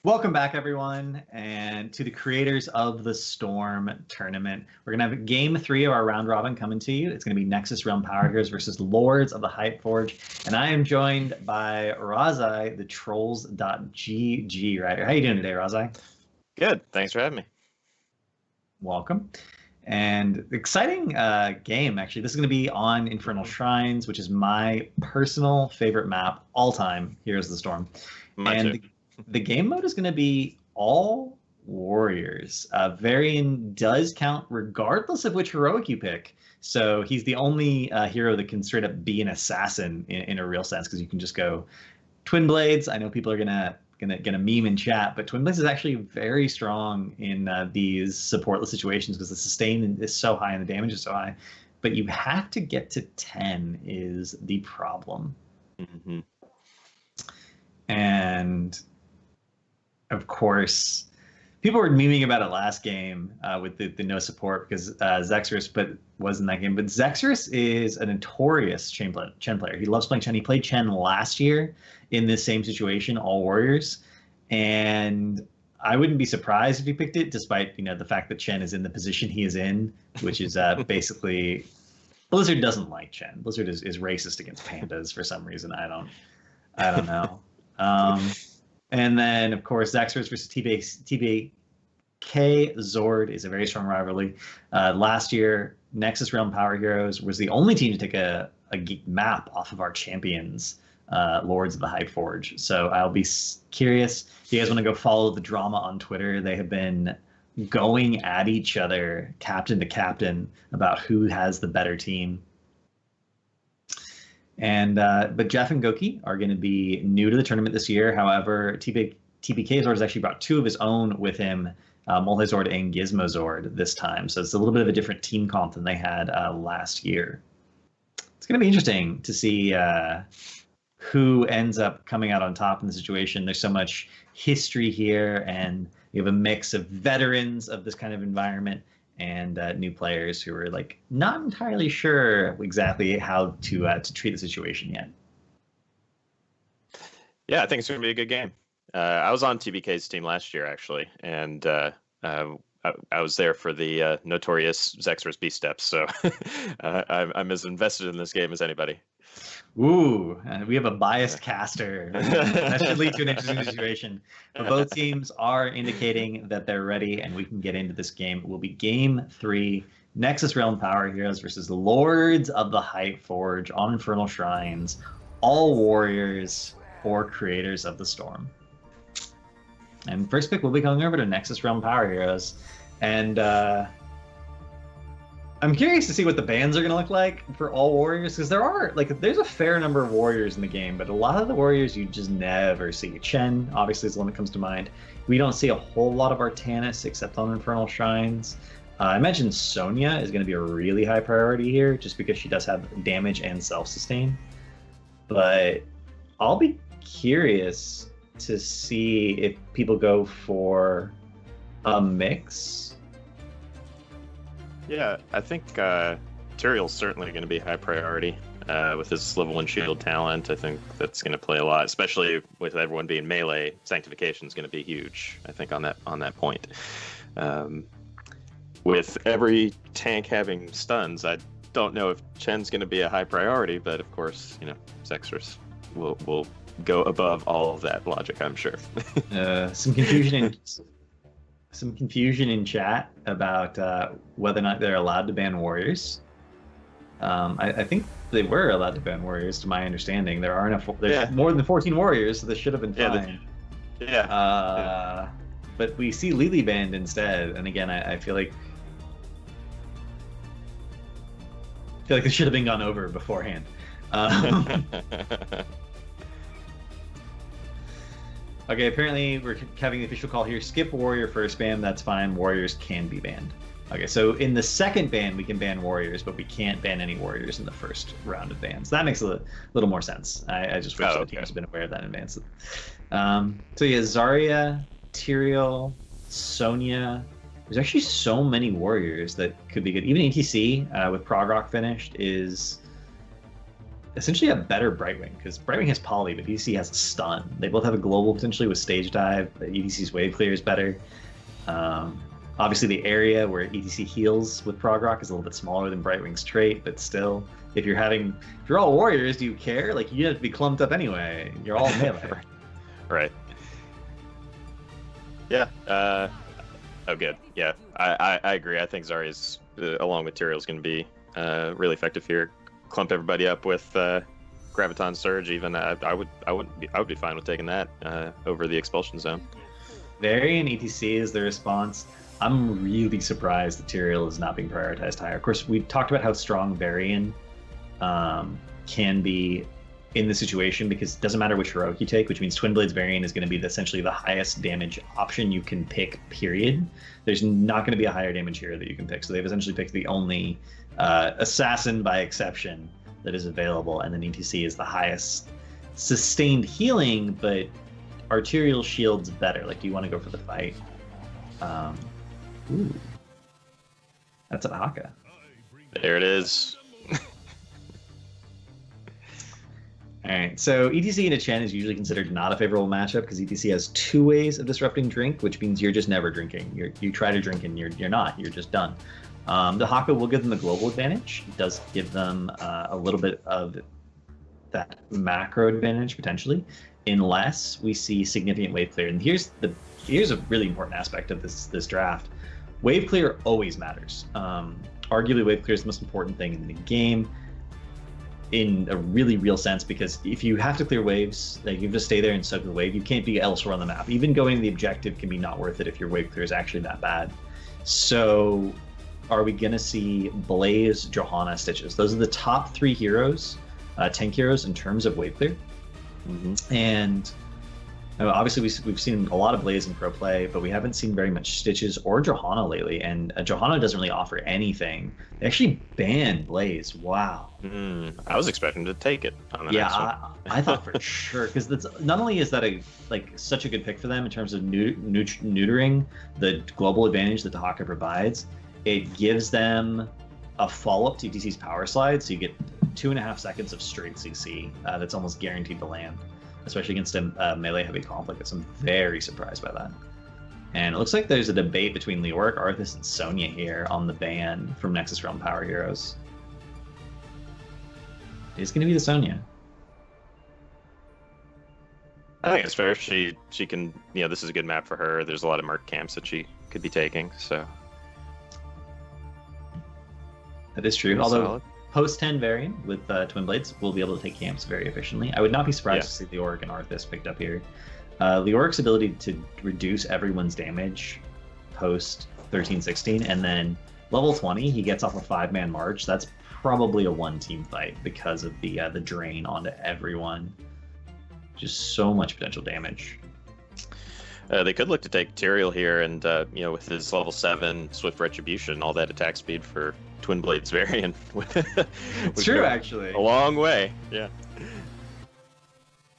Welcome back, everyone, and to the creators of the Storm tournament. We're going to have game 3 of our round robin coming to you. It's going to be Nexus Realm Power Heroes versus Lords of the Hype Forge. And I am joined by Rozai, the Trolls.gg writer. How you doing today, Rozai? Good. Thanks for having me. Welcome. And exciting game, actually. This is going to be on Infernal Shrines, which is my personal favorite map all time. Here's the Storm. The game mode is going to be all warriors. Varian does count regardless of which heroic you pick. So he's the only hero that can straight up be an assassin in a real sense, because you can just go Twin Blades. I know people are gonna meme in chat, but Twin Blades is actually very strong in these supportless situations because the sustain is so high and the damage is so high. But you have to get to 10 is the problem. Mm-hmm. And of course, people were memeing about it last game with the no support because Zexorus was in that game. But Zexorus is a notorious Chen player. He loves playing Chen. He played Chen last year in this same situation, all warriors. And I wouldn't be surprised if he picked it, despite the fact that Chen is in the position he is in, which is basically Blizzard doesn't like Chen. Blizzard is racist against pandas for some reason. I don't know. And then, of course, Zexorus versus TBK Zord is a very strong rivalry. Last year, Nexus Realm Power Heroes was the only team to take a map off of our champions, Lords of the Hype Forge. So I'll be curious if you guys want to go follow the drama on Twitter. They have been going at each other, captain to captain, about who has the better team. And but Jeff and Goki are going to be new to the tournament this year. However, TBK Zord has actually brought 2 of his own with him, Multizord and Gizmozord this time. So it's a little bit of a different team comp than they had last year. It's going to be interesting to see who ends up coming out on top in the situation. There's so much history here, and you have a mix of veterans of this kind of environment and new players who are not entirely sure exactly how to treat the situation yet. Yeah, I think it's going to be a good game. I was on TBK's team last year, actually, and I was there for the notorious Zexorus B steps, so I'm as invested in this game as anybody. Ooh, we have a biased caster. That should lead to an interesting situation. But both teams are indicating that they're ready, and we can get into this game. It will be game 3, Nexus Realm Power Heroes versus Lords of the Hype Forge on Infernal Shrines, all warriors or creators of the Storm. And first pick, we'll be going over to Nexus Realm Power Heroes. And I'm curious to see what the bans are going to look like for all warriors, because there's a fair number of warriors in the game, but a lot of the warriors you just never see. Chen, obviously, is the one that comes to mind. We don't see a whole lot of Artanis except on Infernal Shrines. I mentioned Sonya is going to be a really high priority here, just because she does have damage and self-sustain. But I'll be curious to see if people go for a mix. Yeah, I think Tyrael's certainly going to be high priority with his level 1 shield talent. I think that's going to play a lot, especially with everyone being melee. Sanctification is going to be huge, I think, on that point. With every tank having stuns, I don't know if Chen's going to be a high priority, but of course, Zexorus will go above all of that logic, I'm sure. Some confusion in chat about whether or not they're allowed to ban warriors. I think they were allowed to ban warriors, to my understanding. There's more than 14 warriors, so this should have been fine. But we see Lily banned instead, and again, I feel like this should have been gone over beforehand. Okay, apparently we're having the official call here. Skip warrior first ban, that's fine. Warriors can be banned. Okay, so in the second ban, we can ban warriors, but we can't ban any warriors in the first round of bans. That makes a little more sense. I just wish the teams had been aware of that in advance. So yeah, Zarya, Tyrael, Sonya. There's actually so many warriors that could be good. Even ETC with Prog Rock finished is essentially a better Brightwing, because Brightwing has Poly, but EDC has a stun. They both have a global potentially with Stage Dive. EDC's Wave Clear is better. Obviously, the area where EDC heals with Prog Rock is a little bit smaller than Brightwing's trait, but still, if you're all warriors, do you care? Like, you have to be clumped up anyway. You're all melee. Right. Yeah. Oh, good. Yeah, I agree. I think Zarya's along with Tyrael is going to be really effective here. Clump everybody up with Graviton Surge. Even I would be fine with taking that over the Expulsion Zone. Varian ETC is the response. I'm really surprised that Tyrael is not being prioritized higher. Of course, we talked about how strong Varian can be in the situation, because it doesn't matter which heroic you take, which means Twin Blades Varian is going to be essentially the highest damage option you can pick, period. There's not going to be a higher damage hero that you can pick. So they've essentially picked the only assassin by exception that is available, and then ETC is the highest sustained healing, but arterial shield's better. Like, do you want to go for the fight? Ooh. That's a Haka. There it is. Alright, so ETC into Chen is usually considered not a favorable matchup because ETC has 2 ways of disrupting drink, which means you're just never drinking. You try to drink and you're not. You're just done. The Haka will give them the global advantage. It does give them a little bit of that macro advantage, potentially, unless we see significant wave clear. And here's a really important aspect of this draft. Wave clear always matters. Arguably, wave clear is the most important thing in the game, in a really real sense, because if you have to clear waves, like, you just stay there and soak the wave. You can't be elsewhere on the map. Even going to the objective can be not worth it if your wave clear is actually that bad. So are we going to see Blaze, Johanna, Stitches? Those are the top 3 heroes, tank heroes, in terms of wave clear. Mm-hmm. And obviously we've seen a lot of Blaze in pro play, but we haven't seen very much Stitches or Johanna lately, and Johanna doesn't really offer anything. They actually banned Blaze. Wow. I was expecting to take it on the next one. I thought for sure, because that's not only is that such a good pick for them in terms of neutering the global advantage that the Haka provides, it gives them a follow-up to ETC's power slide, so you get 2.5 seconds of straight CC that's almost guaranteed to land, especially against a melee heavy conflict. So I'm very surprised by that. And it looks like there's a debate between Leoric, Arthas, and Sonya here on the ban from Nexus Realm Power Heroes. It's going to be the Sonya. I think it's fair. She can, this is a good map for her. There's a lot of Merc camps that she could be taking, so. That is true. Although post 10 variant with Twin Blades, we'll be able to take camps very efficiently. I would not be surprised to see Leoric and Arthas picked up here. Leoric's ability to reduce everyone's damage post 13-16, and then level 20, he gets off a 5-man march. That's probably a 1-team fight because of the drain onto everyone. Just so much potential damage. They could look to take Tyrael here, and with his level 7 Swift Retribution, all that attack speed for Twin Blades variant. It's true, actually. A long way, yeah.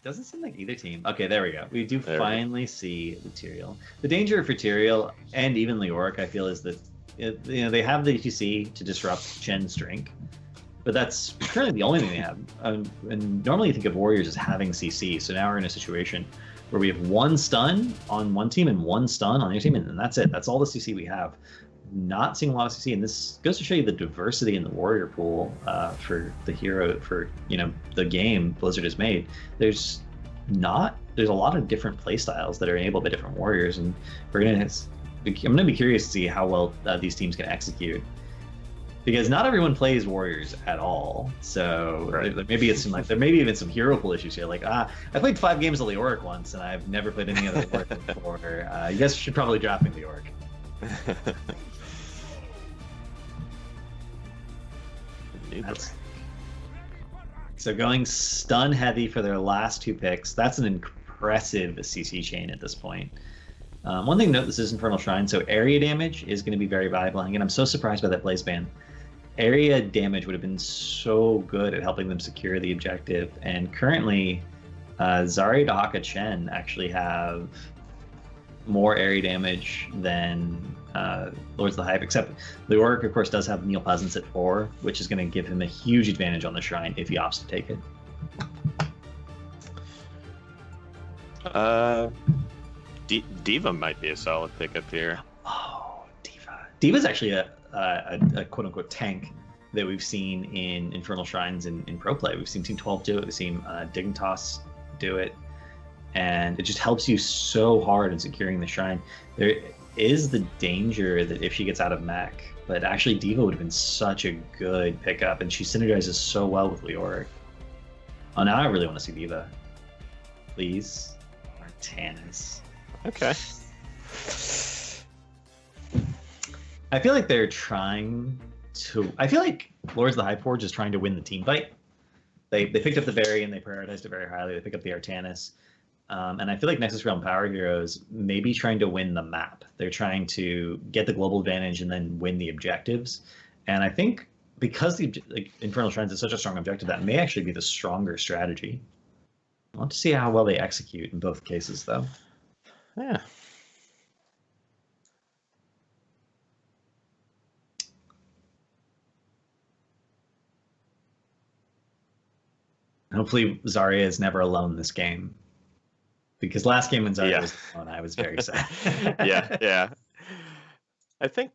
Doesn't seem like either team. Okay, there we go. We do finally see the Tyrael. The danger for Tyrael and even Leoric, I feel, is that they have the ETC to disrupt Chen's drink, but that's currently the only thing they have. And normally you think of warriors as having CC, so now we're in a situation where we have 1 stun on one team and 1 stun on the other team, and that's it. That's all the CC we have. Not seeing a lot of CC, and this goes to show you the diversity in the warrior pool for the hero, for the game Blizzard has made. There's a lot of different play styles that are enabled by different warriors, and I'm gonna be curious to see how well these teams can execute, because not everyone plays warriors at all. So there may be even some hero pool issues here. Like, I played 5 games of Leoric once, and I've never played any other warrior before. You guys should probably drop me Leoric. So going stun heavy for their last 2 picks, that's an impressive CC chain at this point. One thing to note, this is Infernal Shrines, so area damage is going to be very valuable. And again, I'm so surprised by that Blaze ban. Area damage would have been so good at helping them secure the objective. And currently, Zarya, Dahaka, Chen actually have more area damage than Lords of the Hype, except Leoric, of course, does have Neoplasms at 4, which is going to give him a huge advantage on the Shrine if he opts to take it. Diva might be a solid pickup here. Oh, Diva. Diva's actually a quote-unquote tank that we've seen in Infernal Shrines in pro play. We've seen Team 12 do it. We've seen Dignitas do it. And it just helps you so hard in securing the Shrine. There is the danger that if she gets out of mech, but actually Diva would have been such a good pickup, and she synergizes so well with Leoric. Oh, now I really want to see Diva. Please. Artanis. Okay. I feel like they're trying to... I feel like Lords of the Hype Forge is trying to win the team fight. They picked up the Varian, they prioritized it very highly, they picked up the Artanis. And I feel like Nexus Realm Power Heroes may be trying to win the map. They're trying to get the global advantage and then win the objectives. And I think because the Infernal Shrines is such a strong objective, that may actually be the stronger strategy. I want to see how well they execute in both cases, though. Yeah. Hopefully Zarya is never alone this game. Because last game when Zarya was alone, I was very sad. yeah. I think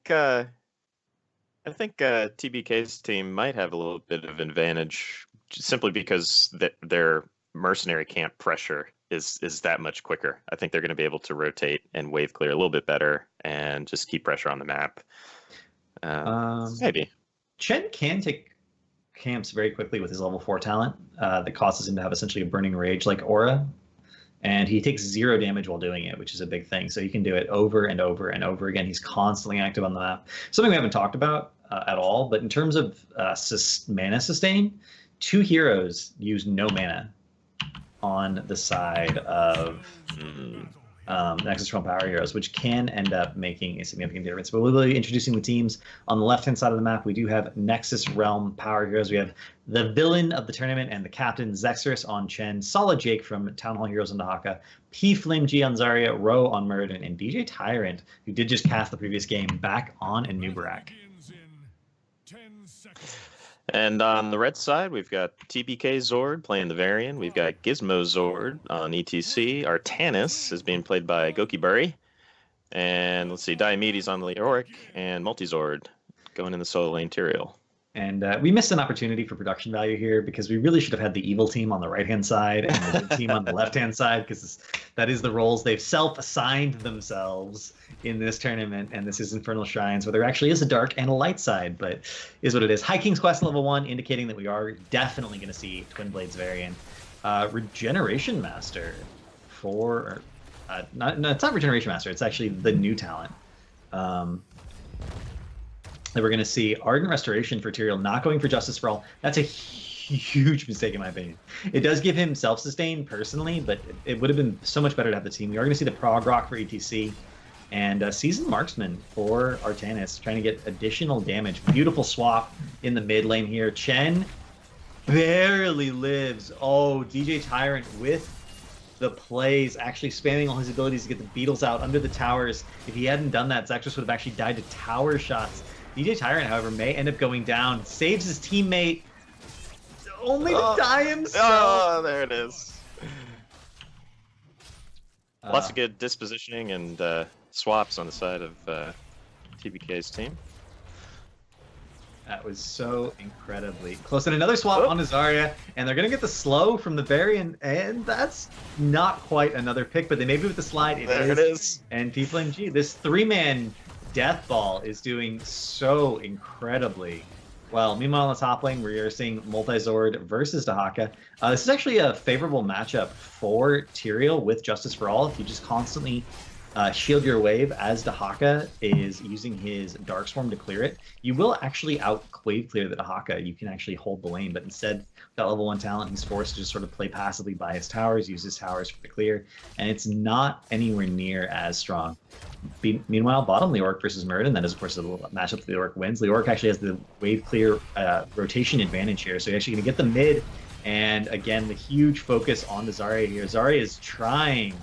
TBK's team might have a little bit of advantage simply because their mercenary camp pressure is that much quicker. I think they're going to be able to rotate and wave clear a little bit better and just keep pressure on the map. Maybe. Chen can take camps very quickly with his level 4 talent that causes him to have essentially a burning rage like aura. And he takes 0 damage while doing it, which is a big thing. So he can do it over and over and over again. He's constantly active on the map. Something we haven't talked about at all, but in terms of mana sustain, 2 heroes use no mana on the side of Nexus Realm Power Heroes, which can end up making a significant difference. But we'll be introducing the teams. On the left-hand side of the map, we do have Nexus Realm Power Heroes. We have the villain of the tournament and the captain, Zexorus on Chen, Solid Jake from Town Hall Heroes on Dahaka, P Flame G on Zarya, Ro on Muradin, and DJ Tyrant, who did just cast the previous game, back on Anubarak. And on the red side, we've got TBK Zord playing the Varian. We've got Gizmo Zord on ETC. Artanis is being played by Goki Burry. And let's see, Diomedes on the Leoric, and Multizord going in the solo lane Tyrael. And we missed an opportunity for production value here because we really should have had the evil team on the right-hand side and the good team on the left-hand side, because that is the roles they've self-assigned themselves in this tournament. And this is Infernal Shrines, where there actually is a dark and a light side, but is what it is. High King's Quest level 1, indicating that we are definitely going to see Twin Blades Variant. Regeneration Master for... no, it's not Regeneration Master. It's actually the new talent. That we're going to see Ardent Restoration for Tyrael, not going for Justice for All. That's a huge mistake in my opinion. It does give him self-sustain personally, but it would have been so much better to have the team. We are going to see the Prog Rock for ETC and Seasoned Marksman for Artanis, trying to get additional damage. Beautiful swap in the mid lane here. Chen barely lives. Oh, DJ Tyrant with the plays, actually spamming all his abilities to get the Beatles out under the towers. If he hadn't done that, Zexorus would have actually died to tower shots. DJ Tyrant, however, may end up going down. Saves his teammate, only to die himself. Oh, there it is. Lots of good dispositioning and swaps on the side of TBK's team. That was so incredibly close. And another swap on Zarya, and they're going to get the slow from the Varian, and that's not quite another pick, but they may be with the slide. It is. And P-Flame G, this 3-man Death Ball is doing so incredibly well. Meanwhile, on the top lane, we are seeing Multizord versus Dahaka. This is actually a favorable matchup for Tyrael with Justice for All. If you just constantly shield your wave as Dahaka is using his Darkstorm to clear it, you will actually out-wave clear the Dahaka. You can actually hold the lane, but instead, that level 1 talent, he's forced to just sort of play passively by his towers, use his towers for the clear, and it's not anywhere near as strong. Meanwhile, bottom Leoric versus Muradin, that is of course the matchup that Leoric wins. Leoric actually has the wave clear rotation advantage here, so he's actually going to get the mid, and again, the huge focus on the Zarya here. Zarya is trying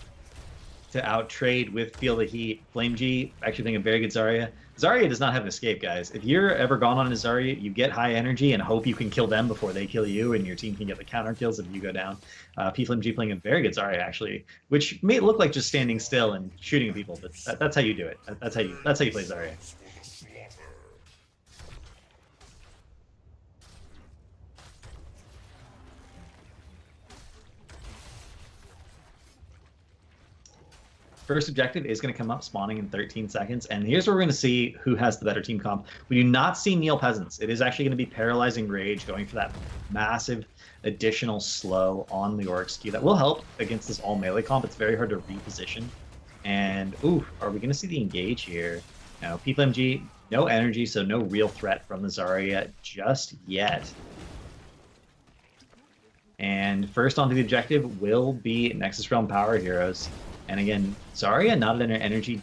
to out-trade with Feel the Heat. Flame G, actually playing a very good Zarya. Zarya does not have an escape, guys. If you're ever gone on a Zarya, you get high energy and hope you can kill them before they kill you, and your team can get the counter kills if you go down. Flame G playing a very good Zarya, actually, which may look like just standing still and shooting at people, but that's how you do it. That's how you play Zarya. First objective is going to come up, spawning in 13 seconds. And here's where we're going to see who has the better team comp. We do not see Neil Peasants. It is actually going to be Paralyzing Rage, going for that massive additional slow on the Oryx Q. That will help against this all melee comp. It's very hard to reposition. And, ooh, are we going to see the engage here? No, PFLMG, no energy, so no real threat from the Zarya just yet. And first onto the objective will be Nexus Realm Power Heroes. And again, Zarya not at her energy.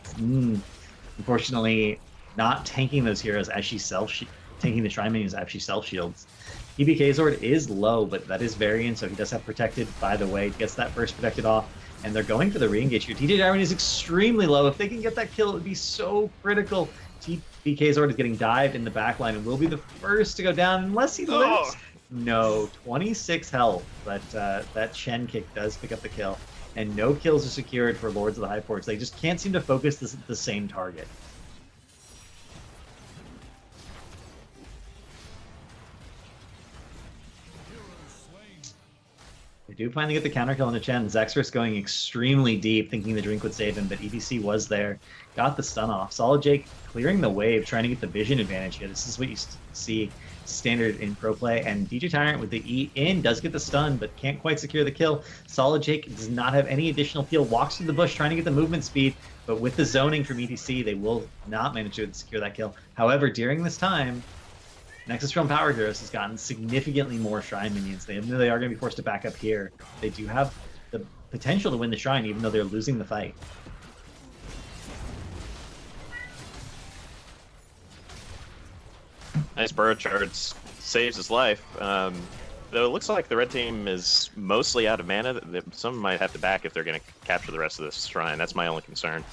Unfortunately, not tanking those heroes as she tanking the Shrine minions as she self-shields. EBK Zord is low, but that is Varian, so he does have protected, by the way. Gets that first protected off, and they're going for the re-engage here. TJ Darwin is extremely low. If they can get that kill, it would be so critical. EBK Zord is getting dived in the backline and will be the first to go down unless he lives. No, 26 health, but that Shen kick does pick up the kill. And no kills are secured for Lords of the High Forge. They just can't seem to focus the same target. They do finally get the counter kill on the Chen. Zexrus going extremely deep, thinking the drink would save him, but EBC was there. Got the stun off. Solid Jake clearing the wave, trying to get the vision advantage here. This is what you see standard in pro play, and DJ Tyrant with the E in does get the stun, but can't quite secure the kill. Solid Jake does not have any additional peel, walks through the bush trying to get the movement speed, but with the zoning from EDC, they will not manage to secure that kill. However, during this time, Nexus Realm Power Heroes has gotten significantly more Shrine minions. They are going to be forced to back up here. They do have the potential to win the Shrine, even though they're losing the fight. Nice burrow charge, saves his life. Though it looks like the red team is mostly out of mana. Some might have to back if they're going to capture the rest of this shrine. That's my only concern.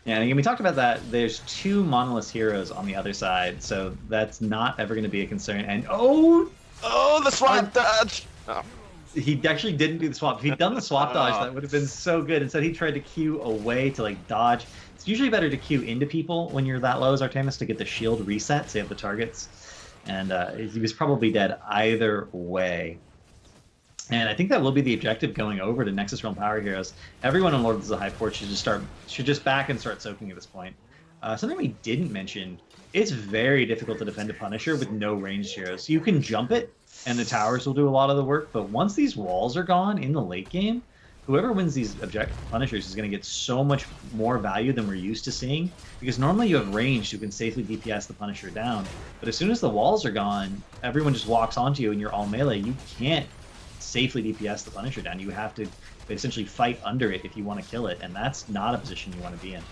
Yeah, and again, we talked about that. There's 2 Monolith heroes on the other side, so that's not ever going to be a concern. And the swap dodge! Oh. He actually didn't do the swap. If he'd done the swap dodge, that would have been so good. Instead, he tried to Q away to like dodge. It's usually better to Q into people when you're that low as Artemis to get the shield reset, save the targets. And he was probably dead either way. And I think that will be the objective going over to Nexus Realm Power Heroes. Everyone on Lords of the High Forge should just back and start soaking at this point. Something we didn't mention, it's very difficult to defend a Punisher with no ranged heroes. You can jump it, and the towers will do a lot of the work, but once these walls are gone in the late game, whoever wins these Punishers is going to get so much more value than we're used to seeing, because normally you have ranged who can safely DPS the Punisher down, but as soon as the walls are gone, everyone just walks onto you and you're all melee. You can't safely DPS the Punisher down. You have to essentially fight under it if you want to kill it, and that's not a position you want to be in.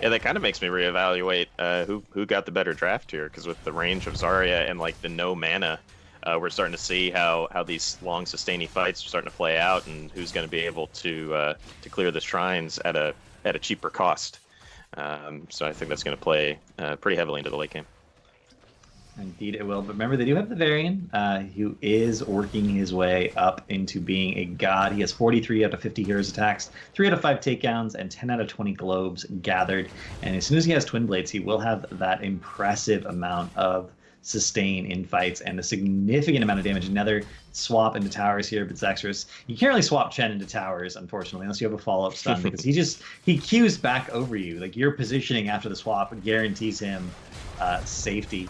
Yeah, that kind of makes me reevaluate who got the better draft here, because with the range of Zarya and like the no mana, we're starting to see how these long sustaining fights are starting to play out, and who's going to be able to clear the shrines at a cheaper cost. So I think that's going to play pretty heavily into the late game. Indeed it will, but remember they do have the Varian, who is working his way up into being a god. He has 43 out of 50 heroes attacks, 3 out of 5 takedowns, and 10 out of 20 globes gathered. And as soon as he has Twin Blades, he will have that impressive amount of sustain in fights and a significant amount of damage. Another swap into towers here, but Zexrus, you can't really swap Chen into towers, unfortunately, unless you have a follow-up stun, because he Qs back over you. Like, your positioning after the swap guarantees him safety.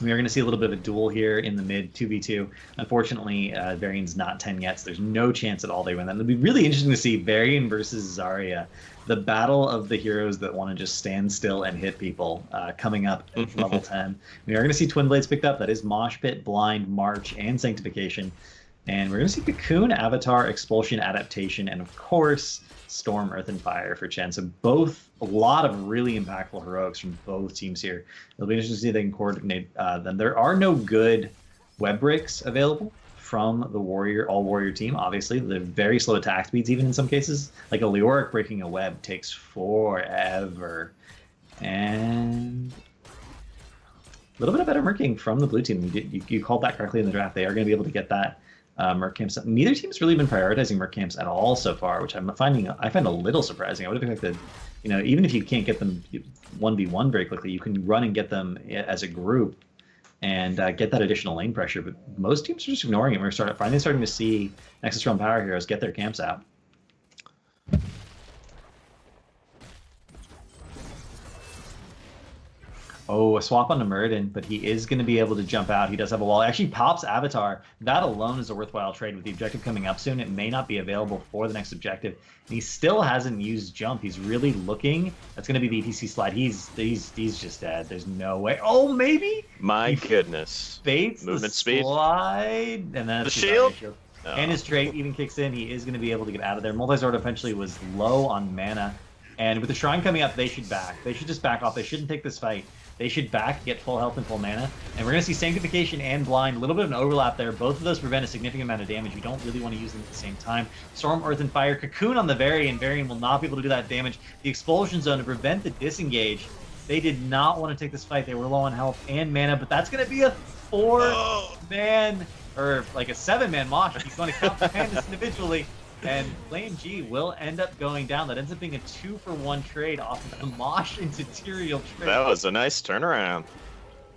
We are going to see a little bit of a duel here in the mid 2v2. Unfortunately, Varian's not 10 yet, so there's no chance at all they win that. It'll be really interesting to see Varian versus Zarya, the battle of the heroes that want to just stand still and hit people, coming up at level 10. We are going to see Twin Blades picked up. That is Mosh Pit, Blind, March, and Sanctification. And we're going to see Cocoon, Avatar, Expulsion, Adaptation, and of course, Storm, Earth, and Fire for Chen. So both, a lot of really impactful heroics from both teams here. It'll be interesting to see if they can coordinate them. There are no good web breaks available from the all-warrior team, obviously. They're very slow attack speeds, even in some cases. Like a Leoric breaking a web takes forever. And a little bit of better merking from the blue team. You called that correctly in the draft. They are going to be able to get that merc camps. Neither team's really been prioritizing merc camps at all so far, which I find a little surprising. I would have expected, even if you can't get them 1v1 very quickly, you can run and get them as a group and get that additional lane pressure. But most teams are just ignoring it. We're finally starting to see Nexus Realm Power Heroes get their camps out. Oh, a swap on the Muradin, but he is going to be able to jump out. He does have a wall. Actually pops Avatar. That alone is a worthwhile trade. With the objective coming up soon, it may not be available for the next objective. And he still hasn't used jump. He's really looking. That's going to be the ETC slide. He's just dead. There's no way. Oh, maybe? My goodness. Bates movement the speed. Slide, and then the shield. Oh. And his trait even kicks in. He is going to be able to get out of there. Multi-Sword eventually was low on mana. And with the Shrine coming up, they should back. They should just back off. They shouldn't take this fight. They should back, get full health and full mana. And we're going to see Sanctification and Blind. A little bit of an overlap there. Both of those prevent a significant amount of damage. You don't really want to use them at the same time. Storm, Earth, and Fire. Cocoon on the Varian. Varian will not be able to do that damage. The Expulsion Zone to prevent the disengage. They did not want to take this fight. They were low on health and mana, but that's going to be a 4-man, or like a 7-man Mosh. He's going to count the mana individually. And Flame G will end up going down. That ends up being a 2-for-1 trade off of the Mosh into Tyrael trade. That was a nice turnaround.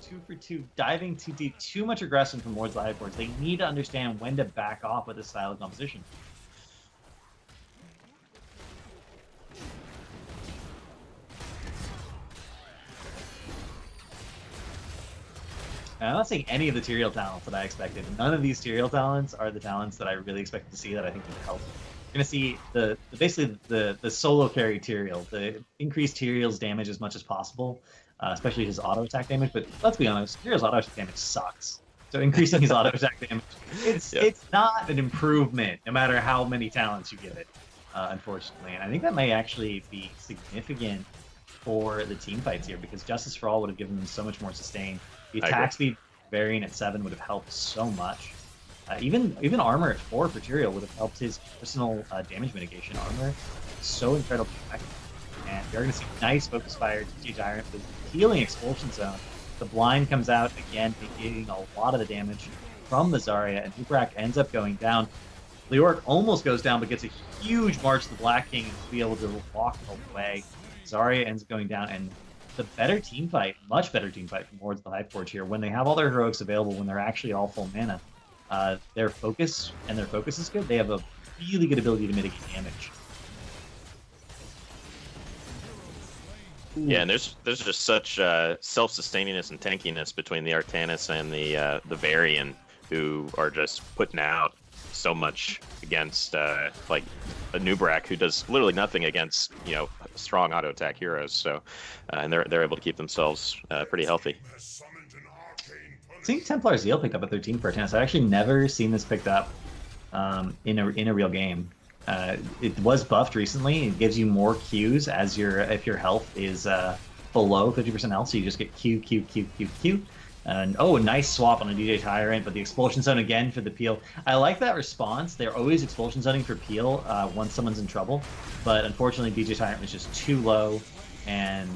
2 for 2, diving too deep, too much aggression from towards the high boards. They need to understand when to back off with this style of composition. And I'm not saying any of the Tyrael talents that I expected. None of these Tyrael talents are the talents that I really expected to see that I think would help. You're going to see basically the solo carry Tyrael, the increased Tyrael's damage as much as possible, especially his auto attack damage. But let's be honest, Tyrael's auto attack damage sucks. So increasing his auto attack damage, it's not an improvement, no matter how many talents you give it, unfortunately. And I think that may actually be significant for the team fights here, because Justice for All would have given them so much more sustain. The attack speed variant at 7 would have helped so much. Even armor at 4 for Tyrael would have helped his personal damage mitigation. Armor so incredibly effective. And you're going to see nice focus fire to Tyrant with healing expulsion zone. The blind comes out again, negating a lot of the damage from the Zarya, and Ubrak ends up going down. Leoric almost goes down, but gets a huge march to the Black King to be able to walk away. Zarya ends up going down, and the better team fight, much better team fight from Hordes of the High Forge here, when they have all their heroics available, when they're actually all full mana, their focus is good. They have a really good ability to mitigate damage. Yeah, and there's just such self-sustainingness and tankiness between the Artanis and the Varian, who are just putting out so much against like a Nubrak, who does literally nothing against strong auto attack heroes. So and they're able to keep themselves pretty healthy. Seeing Templar Zeal picked up at 13 for Artanis, I've actually never seen this picked up in a real game. It was buffed recently. It gives you more Qs if your health is below 50% health, so you just get Q, Q, Q, Q, Q. And a nice swap on a DJ Tyrant, but the expulsion zone again for the peel. I like that response. They're always expulsion zoning for peel once someone's in trouble, but unfortunately DJ Tyrant was just too low and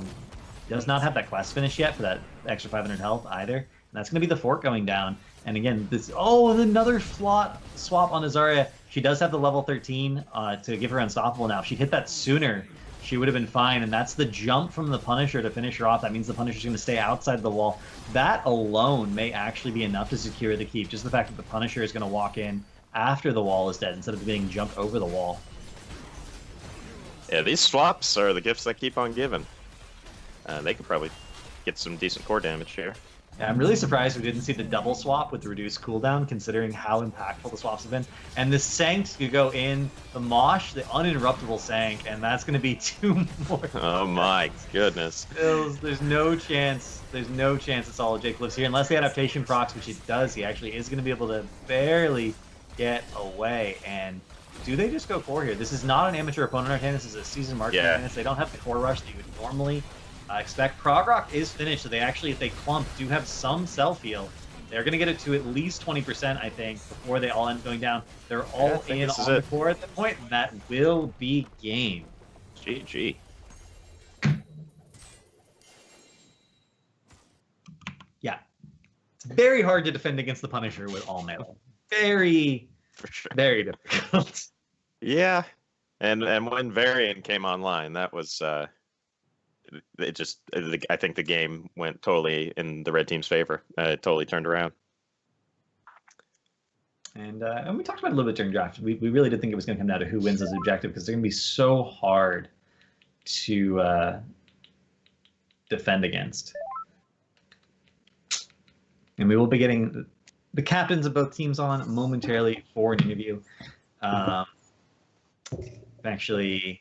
does not have that quest finish yet for that extra 500 health either. And that's going to be the fork going down. And again, another swap on Zarya. She does have the level 13 to give her unstoppable now. If she'd hit that sooner, she would have been fine, and that's the jump from the Punisher to finish her off. That means the Punisher's going to stay outside the wall. That alone may actually be enough to secure the keep. Just the fact that the Punisher is going to walk in after the wall is dead instead of getting jumped over the wall. Yeah, these swaps are the gifts that keep on giving. They could probably get some decent core damage here. Yeah, I'm really surprised we didn't see the double swap with the reduced cooldown, considering how impactful the swaps have been. And the Sanct could go in, the Mosh, the uninterruptible Sanct, and that's going to be 2 more. Oh my goodness. There's no chance. There's no chance that Solid Jake lives here, unless the adaptation procs, which it does. He actually is going to be able to barely get away. And do they just go core here? This is not an amateur opponent Artanis, this is a seasoned marksman Artanis. They don't have the core rush that you would normally expect. Prog Rock is finished, so they actually, if they clump, do have some self-heal. They're going to get it to at least 20%, I think, before they all end up going down. They're all in on the core at that point, and that will be game. GG. Yeah. It's very hard to defend against the Punisher with all melee. Very, for sure. Very difficult. Yeah. And when Varian came online, that was it just, I think the game went totally in the red team's favor. It totally turned around. And we talked about it a little bit during draft. We really did think it was going to come down to who wins this objective, because they're going to be so hard to defend against. And we will be getting the captains of both teams on momentarily for an interview. Actually,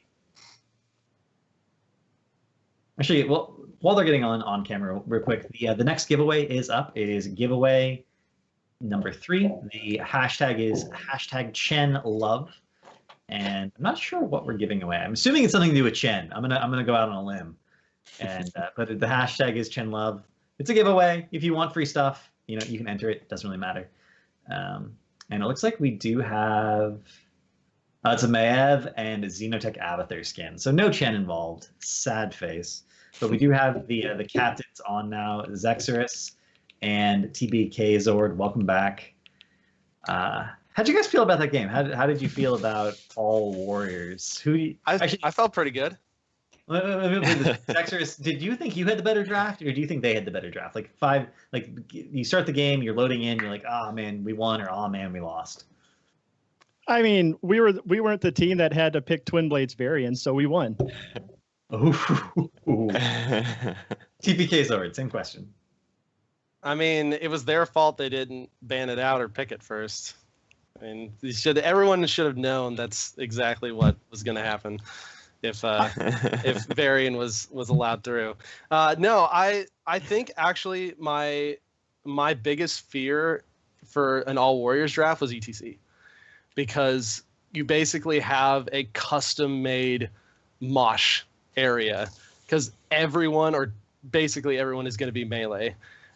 well, while they're getting on camera, real quick, the next giveaway is up. It is giveaway number 3. The hashtag is #ChenLove, and I'm not sure what we're giving away. I'm assuming it's something to do with Chen. I'm gonna go out on a limb, and but the hashtag is ChenLove. It's a giveaway. If you want free stuff, you know, you can enter it. It doesn't really matter. And it looks like we do have it's a Maev and a Xenotech Abathur skin, so no Chen involved. Sad face. But we do have the captains on now, Zexorus and TBK Zord. Welcome back. How'd you guys feel about that game? How did you feel about All Warriors? I felt pretty good. Zexorus, did you think you had the better draft, or do you think they had the better draft? Like you start the game, you're loading in, you're like, oh man, we won, or oh man, we lost. I mean, we weren't the team that had to pick Twin Blades variants, so we won. TPK Zord, same question. I mean, it was their fault they didn't ban it out or pick it first. I mean, everyone should have known that's exactly what was going to happen if Varian was allowed through. No, I think actually my biggest fear for an All Warriors draft was ETC, because you basically have a custom-made mosh area, because basically everyone is going to be melee.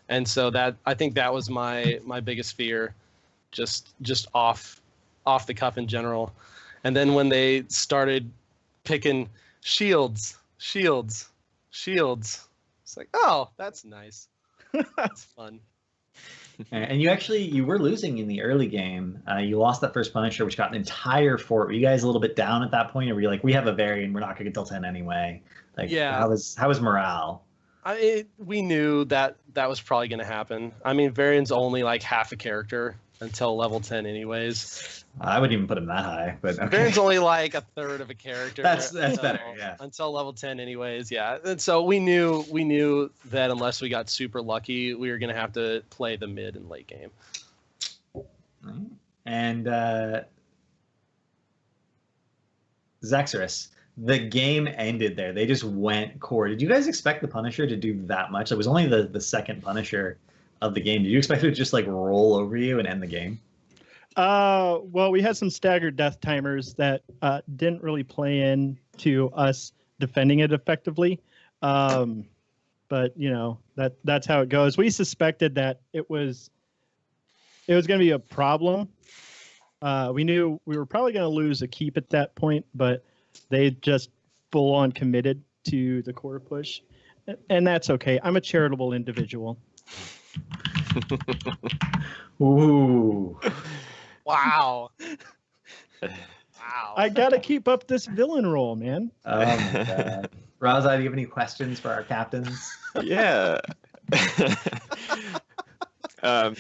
And so I think that was my biggest fear, just off the cuff in general. And then when they started picking shields, it's like, oh, that's nice. That's fun. And you were losing in the early game. You lost that first Punisher, which got an entire fort. Were you guys a little bit down at that point, or were you like, we have a Varian, we're not going to get till 10 anyway? Like, yeah. How was morale? We knew that was probably going to happen. I mean, Varian's only like half a character until level 10 anyways. I wouldn't even put him that high, but okay. Varian's only like a third of a character. That's better, yeah. Until level 10 anyways, yeah. And so we knew that unless we got super lucky, we were going to have to play the mid and late game. And Zexorus, the game ended there. They just went core. Did you guys expect the Punisher to do that much? It was only the second Punisher of the game. Did you expect it to just like roll over you and end the game? Well, we had some staggered death timers that didn't really play in to us defending it effectively. But you know, that's how it goes. We suspected that it was going to be a problem. We knew we were probably going to lose a keep at that point, but they just full on committed to the core push, and that's okay. I'm a charitable individual. Ooh. Wow. Wow. I gotta keep up this villain role, man. Oh my god. Rozai, do you have any questions for our captains? Yeah. I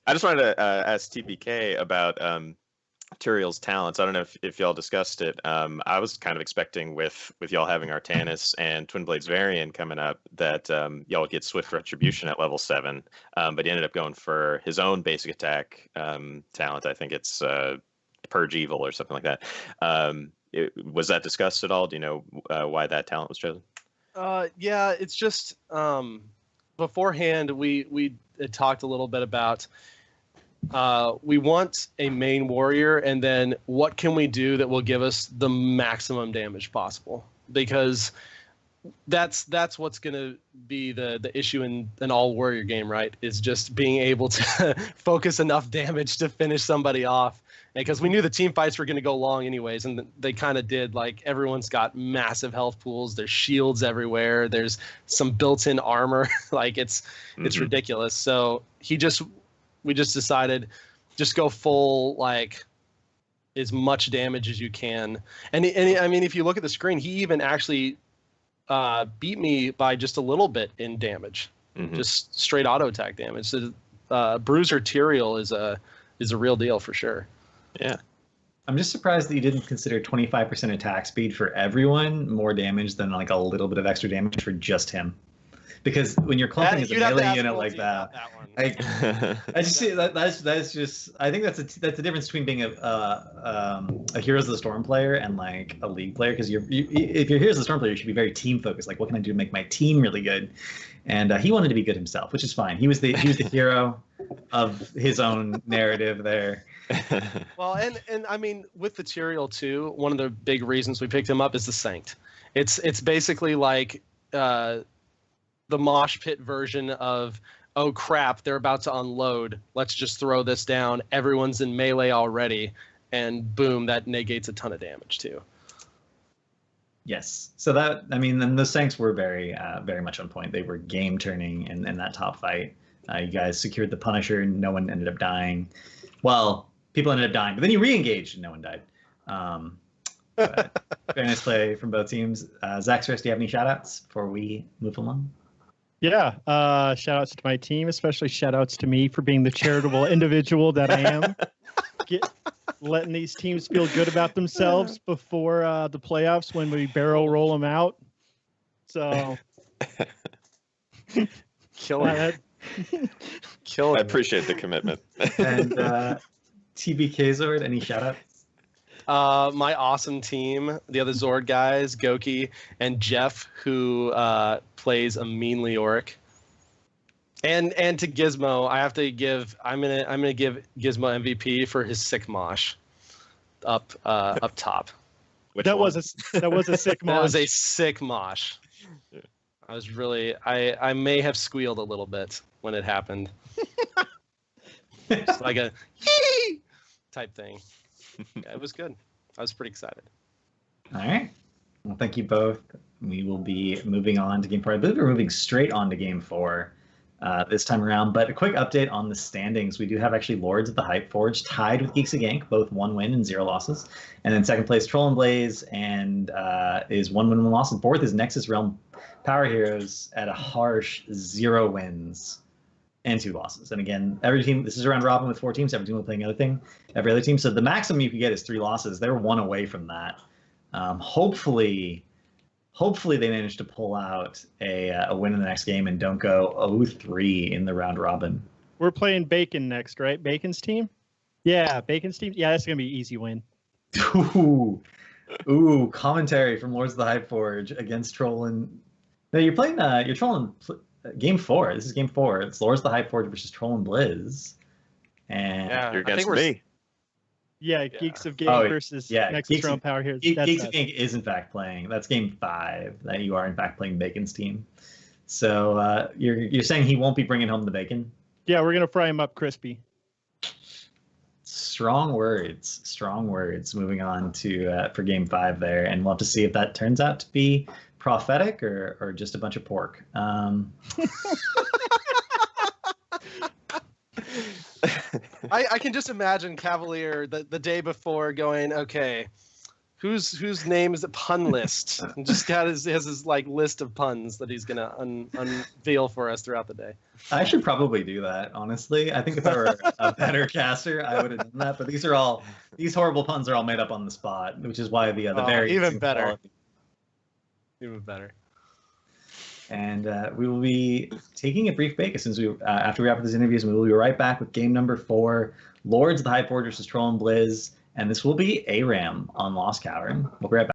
just wanted to ask TPK about Turiel's talents. I don't know if y'all discussed it. I was kind of expecting with y'all having Artanis and Twin Blades Varian coming up that y'all would get Swift Retribution at level 7, but he ended up going for his own basic attack talent. I think it's Purge Evil or something like that. Was that discussed at all? Do you know why that talent was chosen? Yeah, it's just beforehand we had talked a little bit about we want a main warrior, and then what can we do that will give us the maximum damage possible? Because that's what's going to be the issue in an all warrior game, right? Is just being able to focus enough damage to finish somebody off. Because we knew the team fights were going to go long anyways, and they kind of did. Like, everyone's got massive health pools. There's shields everywhere. There's some built-in armor. Like, it's ridiculous. So we just decided, just go full, like, as much damage as you can. And I mean, if you look at the screen, he even actually beat me by just a little bit in damage, just straight auto attack damage. So Bruiser Tyrael is a real deal for sure. Yeah. I'm just surprised that you didn't consider 25% attack speed for everyone more damage than like a little bit of extra damage for just him. Because when you're clumping as a melee unit like that, I just see that's just, I think that's the difference between being a Heroes of the Storm player and like a League player. Because if you're Heroes of the Storm player, you should be very team focused. Like, what can I do to make my team really good? And he wanted to be good himself, which is fine. He was the hero of his own narrative there. Well, and I mean, with the Tyrael too, one of the big reasons we picked him up is the Sanct. It's basically like the mosh pit version of, oh crap, they're about to unload. Let's just throw this down. Everyone's in melee already, and boom, that negates a ton of damage too. Yes. So that, I mean, then the Sancts were very much on point. They were game turning in that top fight. You guys secured the Punisher. No one ended up dying. Well, people ended up dying, but then you re-engaged and no one died. Very nice play from both teams. Zexrus, do you have any shout-outs before we move along? Yeah, shout-outs to my team, especially shout-outs to me for being the charitable individual that I am. Letting these teams feel good about themselves before the playoffs when we barrel roll them out. So, killing it. I appreciate the commitment. And TBK Zord, any shout-outs? My awesome team, the other Zord guys, Goki and Jeff, who plays a mean Leoric. And to Gizmo, I have to give. I'm gonna give Gizmo MVP for his sick mosh up top. That was a sick mosh. That was a sick mosh. Yeah. I was really. I may have squealed a little bit when it happened. Just like a type thing. Yeah, it was good. I was pretty excited. All right. Well, thank you both. We will be moving on to Game 4. I believe we're moving straight on to Game 4 this time around. But a quick update on the standings. We do have actually Lords of the Hype Forge tied with Geeks of Gank, both 1 win and 0 losses. And then second place, Troll and Blaze, and is 1 win, 1 loss. And fourth is Nexus Realm Power Heroes at a harsh 0 wins and 2 losses. And again, every team, this is a round robin with 4 teams. Every team will play every other team. So the maximum you could get is 3 losses. They're 1 away from that. Hopefully they manage to pull out a win in the next game and don't go 0-3 in the round robin. We're playing Bacon next, right? Bacon's team? Yeah, Bacon's team. Yeah, that's going to be an easy win. Ooh, commentary from Lords of the Hype Forge against Trollin. No, you're playing, you're trolling Game 4. This is Game 4. It's Lords of the Hype Forge versus Troll and Blizz. And yeah, you're against me. Yeah, Geeks of Gank versus Nexus Realm Power Heroes. Geeks of Gank is in fact playing. That's Game 5 that you are in fact playing Bacon's team. So you're saying he won't be bringing home the bacon? Yeah, we're gonna fry him up crispy. Strong words. Strong words. Moving on to for Game 5 there, and we'll have to see if that turns out to be prophetic or just a bunch of pork. I can just imagine Cavalier the day before going, okay, whose name is the pun list? And just has his like list of puns that he's gonna unveil for us throughout the day. I should probably do that, honestly. I think if I were a better caster, I would have done that. But these horrible puns are all made up on the spot, which is why the very even better. Quality. Even better. And we will be taking a brief break as soon as after we wrap up these interviews, and we will be right back with game number 4, Lords of the Hype Forge versus Troll and Blizz, and this will be ARAM on Lost Cavern. We'll be right back.